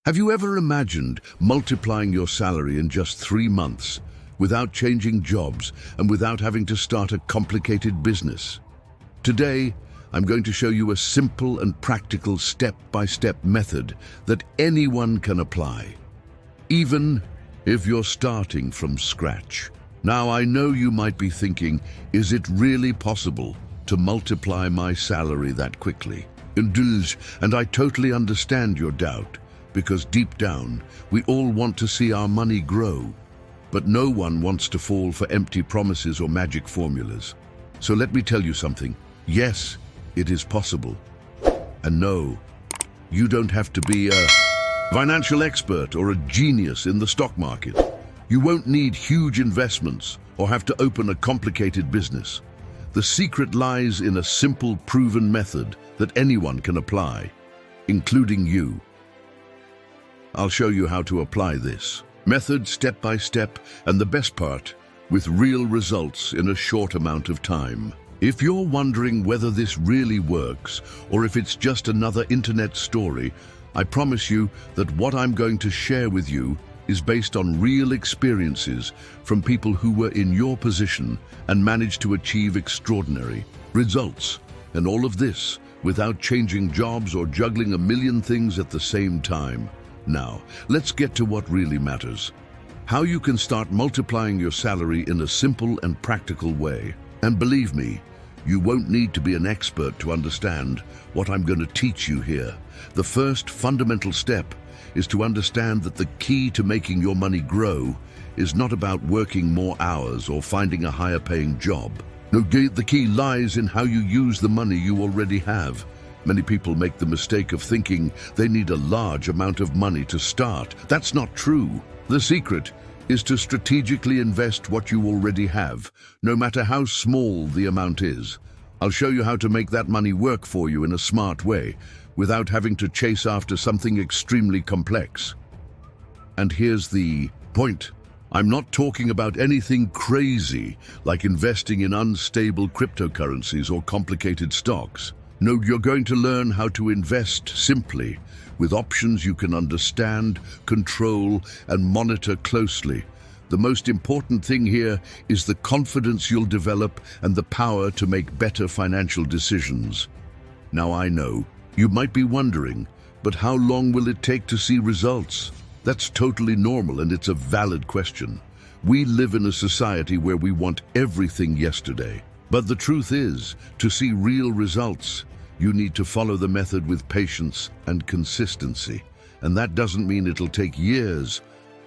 Have you ever imagined multiplying your salary in just 3 months without changing jobs and without having to start a complicated business? Today, I'm going to show you a simple and practical step-by-step method that anyone can apply, even if you're starting from scratch. Now, I know you might be thinking, is it really possible to multiply my salary that quickly? And I totally understand your doubt, because deep down, we all want to see our money grow. But no one wants to fall for empty promises or magic formulas. So let me tell you something. Yes, it is possible. And no, you don't have to be a financial expert or a genius in the stock market. You won't need huge investments or have to open a complicated business. The secret lies in a simple, proven method that anyone can apply, including you. I'll show you how to apply this method step by step, and the best part, with real results in a short amount of time. If you're wondering whether this really works or if it's just another internet story, I promise you that what I'm going to share with you is based on real experiences from people who were in your position and managed to achieve extraordinary results. And all of this without changing jobs or juggling a million things at the same time. Now, let's get to what really matters. How you can start multiplying your salary in a simple and practical way. And believe me, you won't need to be an expert to understand what I'm going to teach you here. The first fundamental step is to understand that the key to making your money grow is not about working more hours or finding a higher paying job. No, the key lies in how you use the money you already have. Many people make the mistake of thinking they need a large amount of money to start. That's not true. The secret is to strategically invest what you already have, no matter how small the amount is. I'll show you how to make that money work for you in a smart way, without having to chase after something extremely complex. And here's the point. I'm not talking about anything crazy, like investing in unstable cryptocurrencies or complicated stocks. No, you're going to learn how to invest simply, with options you can understand, control, and monitor closely. The most important thing here is the confidence you'll develop and the power to make better financial decisions. Now, I know you might be wondering, but how long will it take to see results? That's totally normal, and it's a valid question. We live in a society where we want everything yesterday. But the truth is, to see real results, you need to follow the method with patience and consistency. And that doesn't mean it'll take years.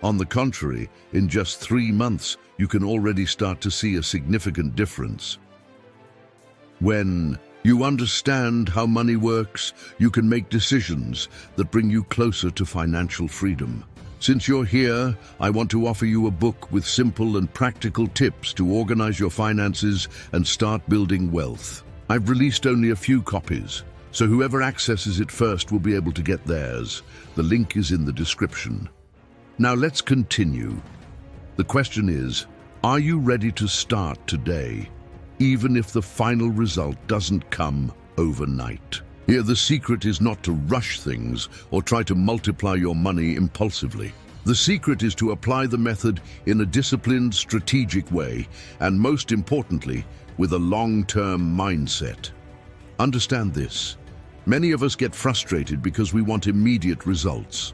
On the contrary, in just 3 months, you can already start to see a significant difference. When you understand how money works, you can make decisions that bring you closer to financial freedom. Since you're here, I want to offer you a book with simple and practical tips to organize your finances and start building wealth. I've released only a few copies, so whoever accesses it first will be able to get theirs. The link is in the description. Now let's continue. The question is, are you ready to start today, even if the final result doesn't come overnight? Here, the secret is not to rush things or try to multiply your money impulsively. The secret is to apply the method in a disciplined, strategic way, and most importantly, with a long-term mindset. Understand this. Many of us get frustrated because we want immediate results.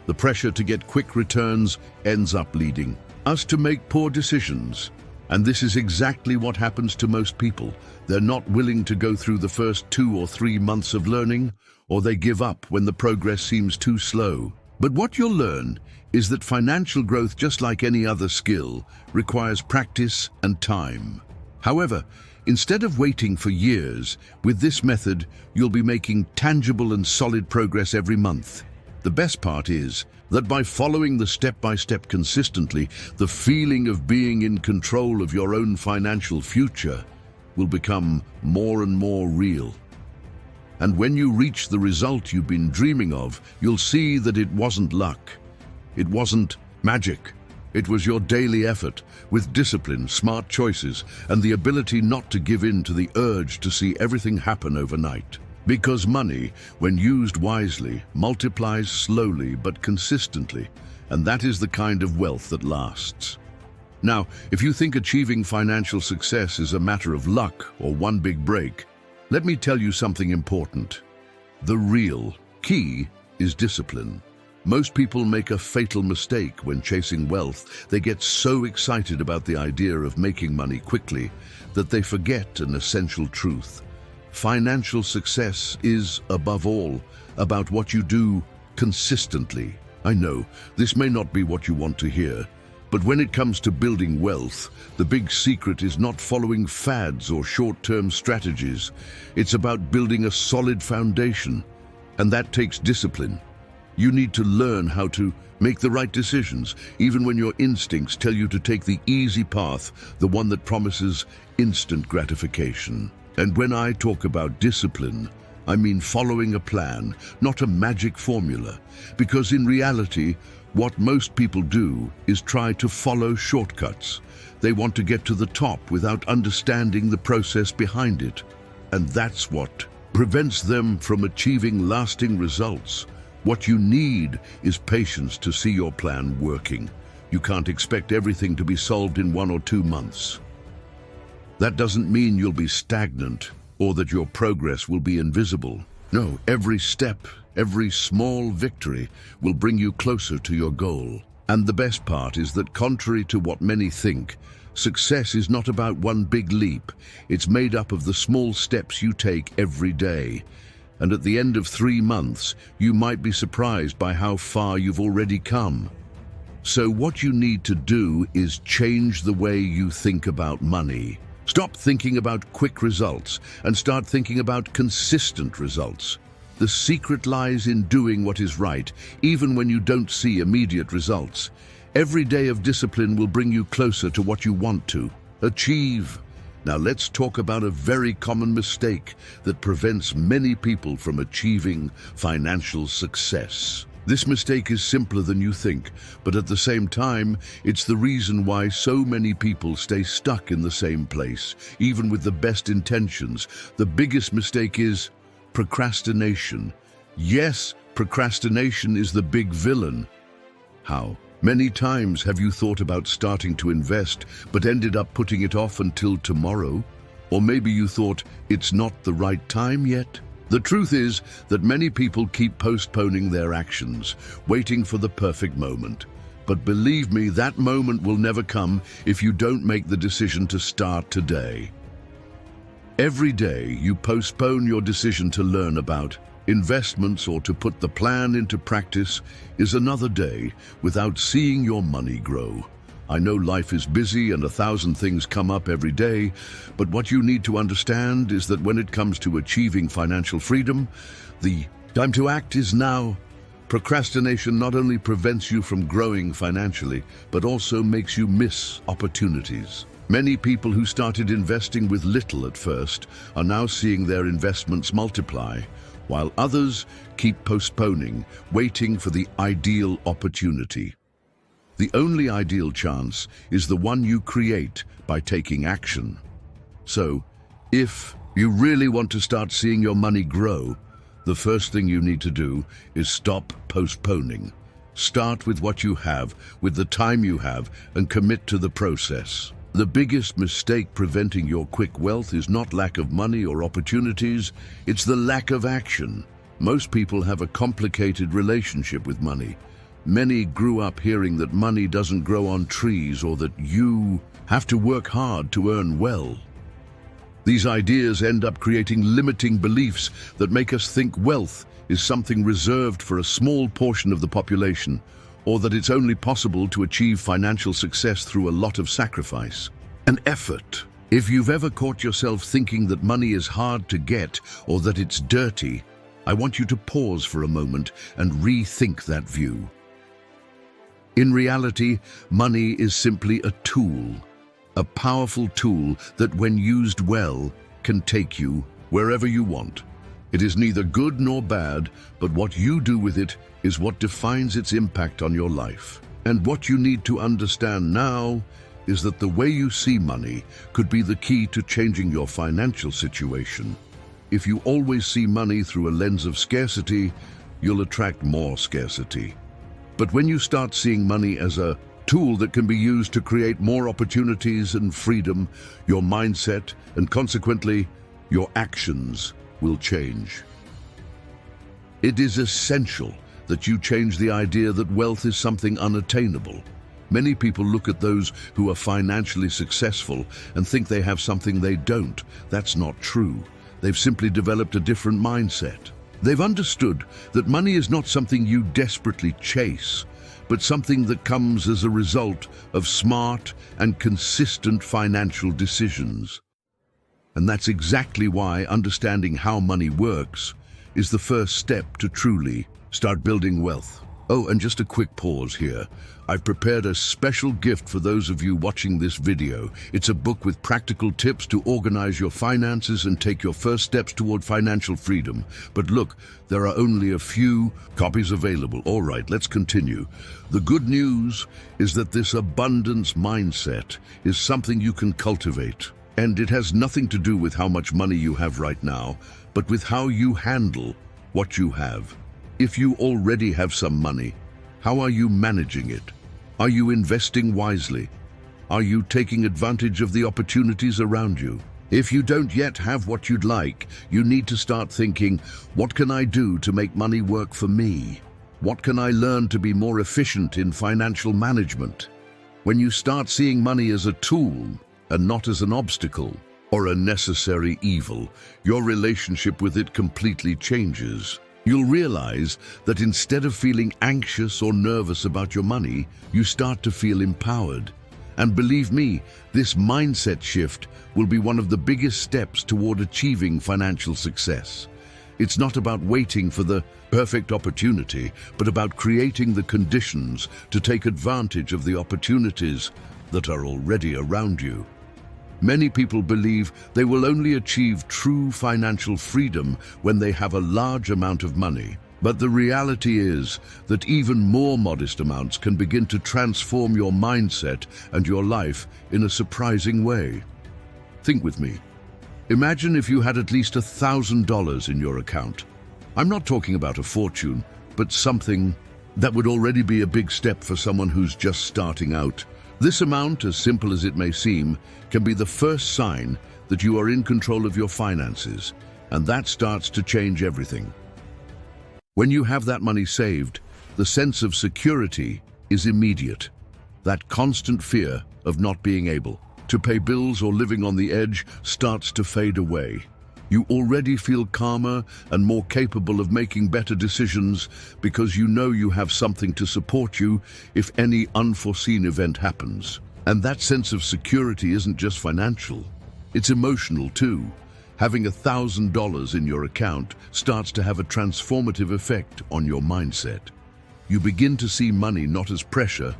The pressure to get quick returns ends up leading us to make poor decisions. And this is exactly what happens to most people. They're not willing to go through the first 2 or 3 months of learning, or they give up when the progress seems too slow. But what you'll learn is that financial growth, just like any other skill, requires practice and time. However, instead of waiting for years, with this method, you'll be making tangible and solid progress every month. The best part is that by following the step-by-step consistently, the feeling of being in control of your own financial future will become more and more real. And when you reach the result you've been dreaming of, you'll see that it wasn't luck. It wasn't magic. It was your daily effort, with discipline, smart choices, and the ability not to give in to the urge to see everything happen overnight. Because money, when used wisely, multiplies slowly but consistently, and that is the kind of wealth that lasts. Now, if you think achieving financial success is a matter of luck or one big break, let me tell you something important. The real key is discipline. Most people make a fatal mistake when chasing wealth. They get so excited about the idea of making money quickly that they forget an essential truth. Financial success is, above all, about what you do consistently. I know, this may not be what you want to hear, but when it comes to building wealth, the big secret is not following fads or short-term strategies. It's about building a solid foundation, and that takes discipline. You need to learn how to make the right decisions, even when your instincts tell you to take the easy path, the one that promises instant gratification. And when I talk about discipline, I mean following a plan, not a magic formula. Because in reality, what most people do is try to follow shortcuts. They want to get to the top without understanding the process behind it. And that's what prevents them from achieving lasting results. What you need is patience to see your plan working. You can't expect everything to be solved in 1 or 2 months. That doesn't mean you'll be stagnant or that your progress will be invisible. No, every step, every small victory will bring you closer to your goal. And the best part is that, contrary to what many think, success is not about one big leap. It's made up of the small steps you take every day. And at the end of 3 months, you might be surprised by how far you've already come. So what you need to do is change the way you think about money. Stop thinking about quick results and start thinking about consistent results. The secret lies in doing what is right, even when you don't see immediate results. Every day of discipline will bring you closer to what you want to achieve. Now let's talk about a very common mistake that prevents many people from achieving financial success. This mistake is simpler than you think, but at the same time, it's the reason why so many people stay stuck in the same place, even with the best intentions. The biggest mistake is procrastination. Yes, procrastination is the big villain. How? Many times have you thought about starting to invest, but ended up putting it off until tomorrow? Or maybe you thought it's not the right time yet? The truth is that many people keep postponing their actions, waiting for the perfect moment. But believe me, that moment will never come if you don't make the decision to start today. Every day you postpone your decision to learn about investments or to put the plan into practice is another day without seeing your money grow. I know life is busy and 1,000 things come up every day, but what you need to understand is that when it comes to achieving financial freedom, the time to act is now. Procrastination not only prevents you from growing financially, but also makes you miss opportunities. Many people who started investing with little at first are now seeing their investments multiply, while others keep postponing, waiting for the ideal opportunity. The only ideal chance is the one you create by taking action. So, if you really want to start seeing your money grow, the first thing you need to do is stop postponing. Start with what you have, with the time you have, and commit to the process. The biggest mistake preventing your quick wealth is not lack of money or opportunities, it's the lack of action. Most people have a complicated relationship with money. Many grew up hearing that money doesn't grow on trees or that you have to work hard to earn well. These ideas end up creating limiting beliefs that make us think wealth is something reserved for a small portion of the population, or that it's only possible to achieve financial success through a lot of sacrifice and effort. If you've ever caught yourself thinking that money is hard to get or that it's dirty, I want you to pause for a moment and rethink that view. In reality, money is simply a tool, a powerful tool that, when used well, can take you wherever you want. It is neither good nor bad, but what you do with it is what defines its impact on your life. And what you need to understand now is that the way you see money could be the key to changing your financial situation. If you always see money through a lens of scarcity, you'll attract more scarcity. But when you start seeing money as a tool that can be used to create more opportunities and freedom, your mindset and consequently your actions will change. It is essential that you change the idea that wealth is something unattainable. Many people look at those who are financially successful and think they have something they don't. That's not true. They've simply developed a different mindset. They've understood that money is not something you desperately chase, but something that comes as a result of smart and consistent financial decisions. And that's exactly why understanding how money works is the first step to truly start building wealth. Oh, and just a quick pause here. I've prepared a special gift for those of you watching this video. It's a book with practical tips to organize your finances and take your first steps toward financial freedom. But look, there are only a few copies available. All right, let's continue. The good news is that this abundance mindset is something you can cultivate. And it has nothing to do with how much money you have right now, but with how you handle what you have. If you already have some money, how are you managing it? Are you investing wisely? Are you taking advantage of the opportunities around you? If you don't yet have what you'd like, you need to start thinking, what can I do to make money work for me? What can I learn to be more efficient in financial management? When you start seeing money as a tool and not as an obstacle or a necessary evil, your relationship with it completely changes. You'll realize that instead of feeling anxious or nervous about your money, you start to feel empowered. And believe me, this mindset shift will be one of the biggest steps toward achieving financial success. It's not about waiting for the perfect opportunity, but about creating the conditions to take advantage of the opportunities that are already around you. Many people believe they will only achieve true financial freedom when they have a large amount of money. But the reality is that even more modest amounts can begin to transform your mindset and your life in a surprising way. Think with me. Imagine if you had at least $1,000 in your account. I'm not talking about a fortune, but something that would already be a big step for someone who's just starting out. This amount, as simple as it may seem, can be the first sign that you are in control of your finances, and that starts to change everything. When you have that money saved, the sense of security is immediate. That constant fear of not being able to pay bills or living on the edge starts to fade away. You already feel calmer and more capable of making better decisions because you know you have something to support you if any unforeseen event happens. And that sense of security isn't just financial, it's emotional too. Having $1,000 in your account starts to have a transformative effect on your mindset. You begin to see money not as pressure,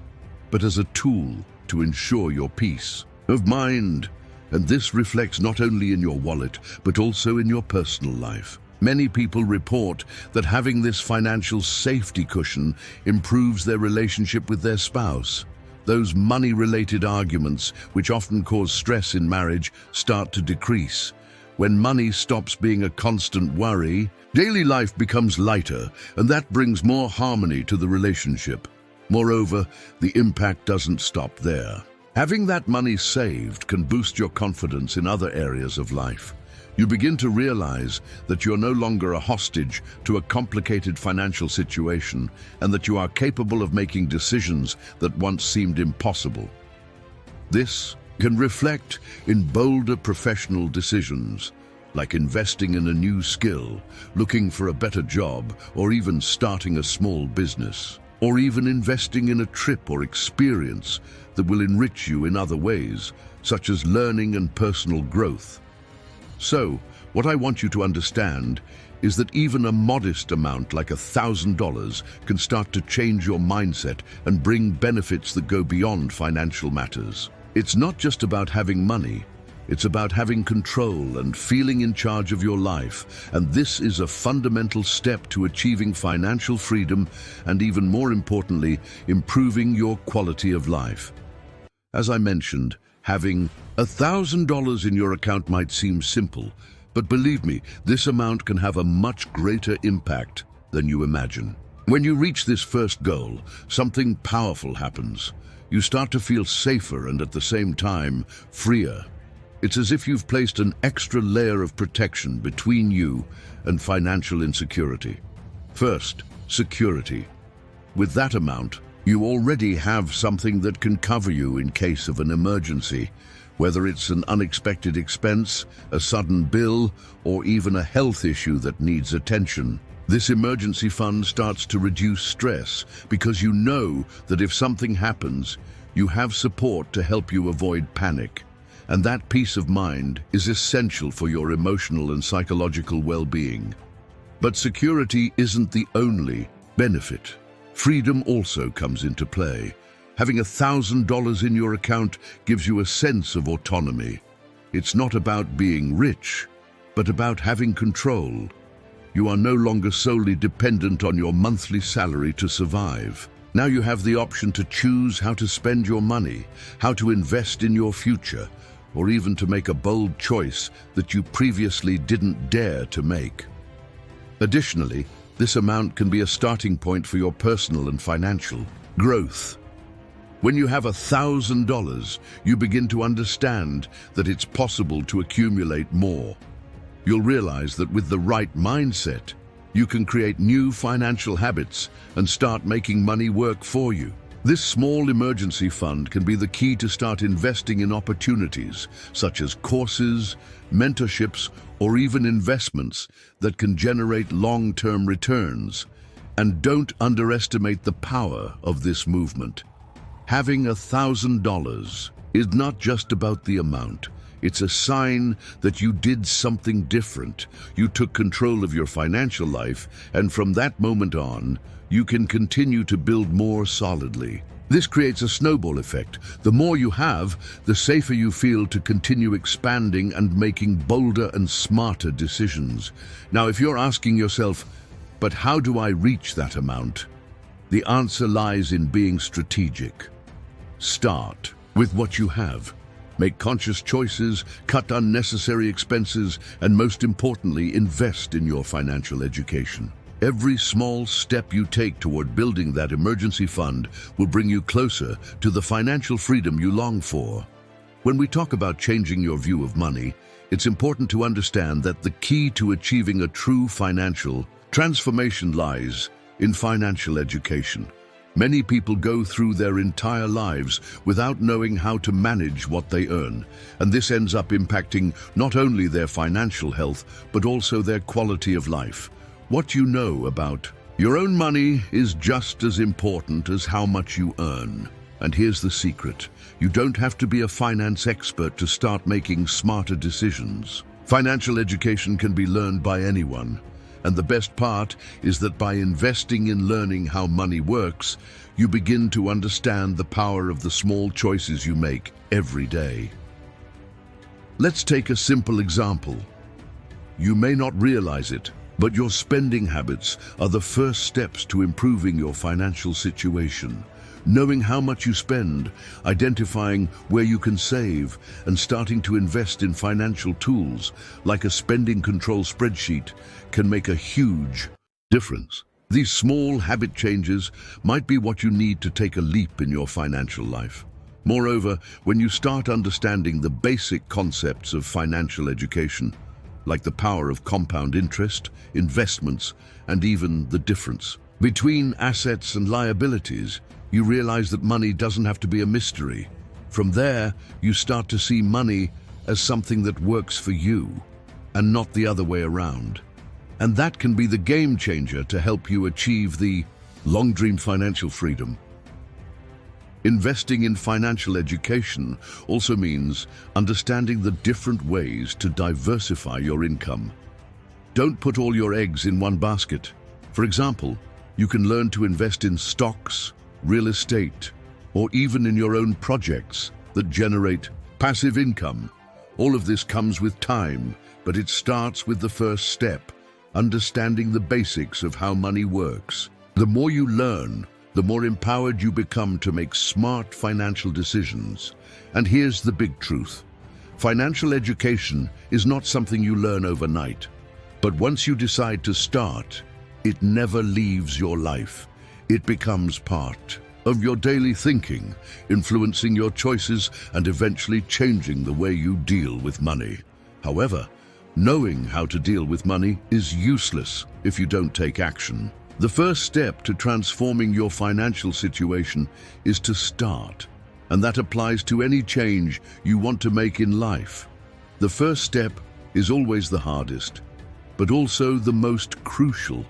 but as a tool to ensure your peace of mind. And this reflects not only in your wallet, but also in your personal life. Many people report that having this financial safety cushion improves their relationship with their spouse. Those money-related arguments, which often cause stress in marriage, start to decrease. When money stops being a constant worry, daily life becomes lighter, and that brings more harmony to the relationship. Moreover, the impact doesn't stop there. Having that money saved can boost your confidence in other areas of life. You begin to realize that you're no longer a hostage to a complicated financial situation and that you are capable of making decisions that once seemed impossible. This can reflect in bolder professional decisions, like investing in a new skill, looking for a better job, or even starting a small business, or even investing in a trip or experience that will enrich you in other ways, such as learning and personal growth. So, what I want you to understand is that even a modest amount like $1,000 can start to change your mindset and bring benefits that go beyond financial matters. It's not just about having money, it's about having control and feeling in charge of your life, and this is a fundamental step to achieving financial freedom and, even more importantly, improving your quality of life. As I mentioned, having $1,000 in your account might seem simple, But believe me, this amount can have a much greater impact than you imagine. When you reach this first goal, something powerful happens. You start to feel safer and at the same time, freer. It's as if you've placed an extra layer of protection between you and financial insecurity. First, security. With that amount, you already have something that can cover you in case of an emergency, whether it's an unexpected expense, a sudden bill, or even a health issue that needs attention. This emergency fund starts to reduce stress because you know that if something happens, you have support to help you avoid panic. And that peace of mind is essential for your emotional and psychological well-being. But security isn't the only benefit. Freedom also comes into play. Having $1,000 in your account gives you a sense of autonomy. It's not about being rich, but about having control. You are no longer solely dependent on your monthly salary to survive. Now you have the option to choose how to spend your money, how to invest in your future, or even to make a bold choice that you previously didn't dare to make. Additionally, this amount can be a starting point for your personal and financial growth. When you have $1,000, you begin to understand that it's possible to accumulate more. You'll realize that with the right mindset, you can create new financial habits and start making money work for you. This small emergency fund can be the key to start investing in opportunities such as courses, mentorships, or even investments that can generate long-term returns. And don't underestimate the power of this movement. Having $1,000 is not just about the amount. It's a sign that you did something different. You took control of your financial life, and from that moment on, you can continue to build more solidly. This creates a snowball effect. The more you have, the safer you feel to continue expanding and making bolder and smarter decisions. Now, if you're asking yourself, but how do I reach that amount? The answer lies in being strategic. Start with what you have. Make conscious choices, cut unnecessary expenses, and most importantly, invest in your financial education. Every small step you take toward building that emergency fund will bring you closer to the financial freedom you long for. When we talk about changing your view of money, it's important to understand that the key to achieving a true financial transformation lies in financial education. Many people go through their entire lives without knowing how to manage what they earn, and this ends up impacting not only their financial health, but also their quality of life. What you know about your own money is just as important as how much you earn. And here's the secret. You don't have to be a finance expert to start making smarter decisions. Financial education can be learned by anyone. And the best part is that by investing in learning how money works, you begin to understand the power of the small choices you make every day. Let's take a simple example. You may not realize it, but your spending habits are the first steps to improving your financial situation. Knowing how much you spend, identifying where you can save, and starting to invest in financial tools like a spending control spreadsheet can make a huge difference. These small habit changes might be what you need to take a leap in your financial life. Moreover, when you start understanding the basic concepts of financial education, like the power of compound interest, investments, and even the difference between assets and liabilities, you realize that money doesn't have to be a mystery. From there, you start to see money as something that works for you, and not the other way around. And that can be the game changer to help you achieve the long-dreamed financial freedom. Investing in financial education also means understanding the different ways to diversify your income. Don't put all your eggs in one basket. For example, you can learn to invest in stocks, real estate, or even in your own projects that generate passive income. All of this comes with time, but it starts with the first step, understanding the basics of how money works. The more you learn, the more empowered you become to make smart financial decisions. And here's the big truth. Financial education is not something you learn overnight, but once you decide to start, it never leaves your life. It becomes part of your daily thinking, influencing your choices and eventually changing the way you deal with money. However, knowing how to deal with money is useless if you don't take action. The first step to transforming your financial situation is to start, and that applies to any change you want to make in life. The first step is always the hardest, but also the most crucial.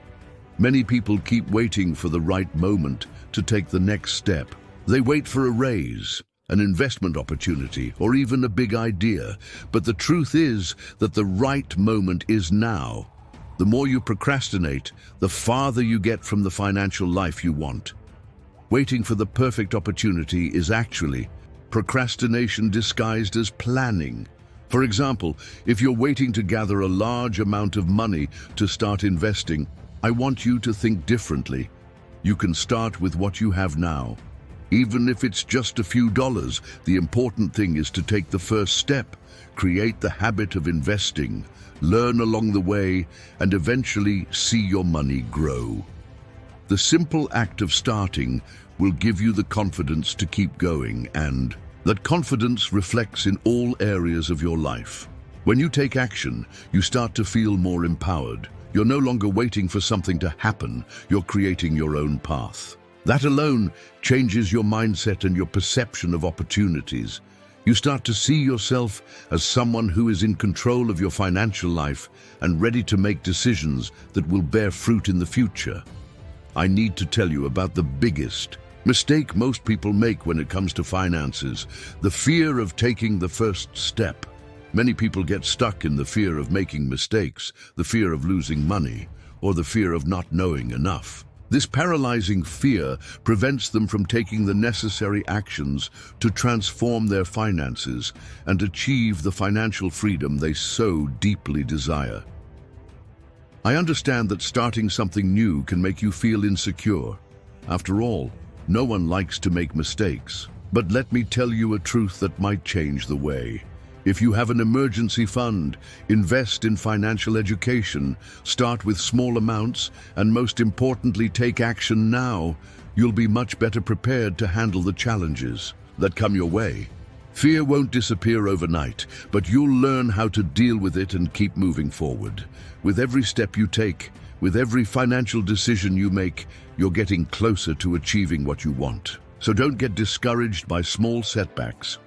Many people keep waiting for the right moment to take the next step. They wait for a raise, an investment opportunity, or even a big idea. But the truth is that the right moment is now. The more you procrastinate, the farther you get from the financial life you want. Waiting for the perfect opportunity is actually procrastination disguised as planning. For example, if you're waiting to gather a large amount of money to start investing, I want you to think differently. You can start with what you have now. Even if it's just a few dollars, the important thing is to take the first step, create the habit of investing, learn along the way, and eventually see your money grow. The simple act of starting will give you the confidence to keep going, and that confidence reflects in all areas of your life. When you take action, you start to feel more empowered. You're no longer waiting for something to happen, you're creating your own path. That alone changes your mindset and your perception of opportunities. You start to see yourself as someone who is in control of your financial life and ready to make decisions that will bear fruit in the future. I need to tell you about the biggest mistake most people make when it comes to finances: the fear of taking the first step. Many people get stuck in the fear of making mistakes, the fear of losing money, or the fear of not knowing enough. This paralyzing fear prevents them from taking the necessary actions to transform their finances and achieve the financial freedom they so deeply desire. I understand that starting something new can make you feel insecure. After all, no one likes to make mistakes. But let me tell you a truth that might change the way. If you have an emergency fund, invest in financial education, start with small amounts, and most importantly, take action now, you'll be much better prepared to handle the challenges that come your way. Fear won't disappear overnight, but you'll learn how to deal with it and keep moving forward. With every step you take, with every financial decision you make, you're getting closer to achieving what you want. So don't get discouraged by small setbacks.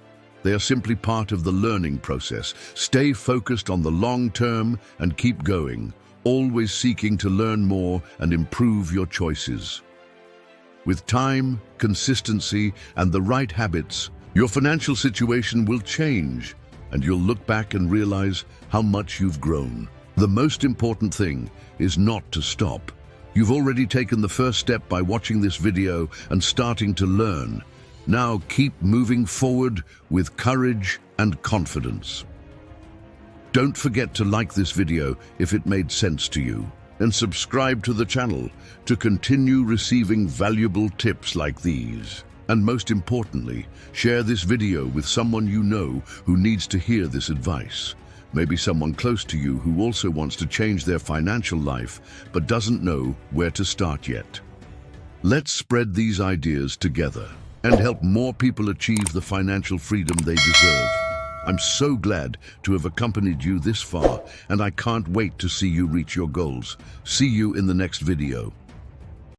They are simply part of the learning process. Stay focused on the long term and keep going, always seeking to learn more and improve your choices. With time, consistency, and the right habits, your financial situation will change, and you'll look back and realize how much you've grown. The most important thing is not to stop. You've already taken the first step by watching this video and starting to learn. Now keep moving forward with courage and confidence. Don't forget to like this video if it made sense to you, and subscribe to the channel to continue receiving valuable tips like these. And most importantly, share this video with someone you know who needs to hear this advice. Maybe someone close to you who also wants to change their financial life but doesn't know where to start yet. Let's spread these ideas together and help more people achieve the financial freedom they deserve. I'm so glad to have accompanied you this far, and I can't wait to see you reach your goals. See you in the next video.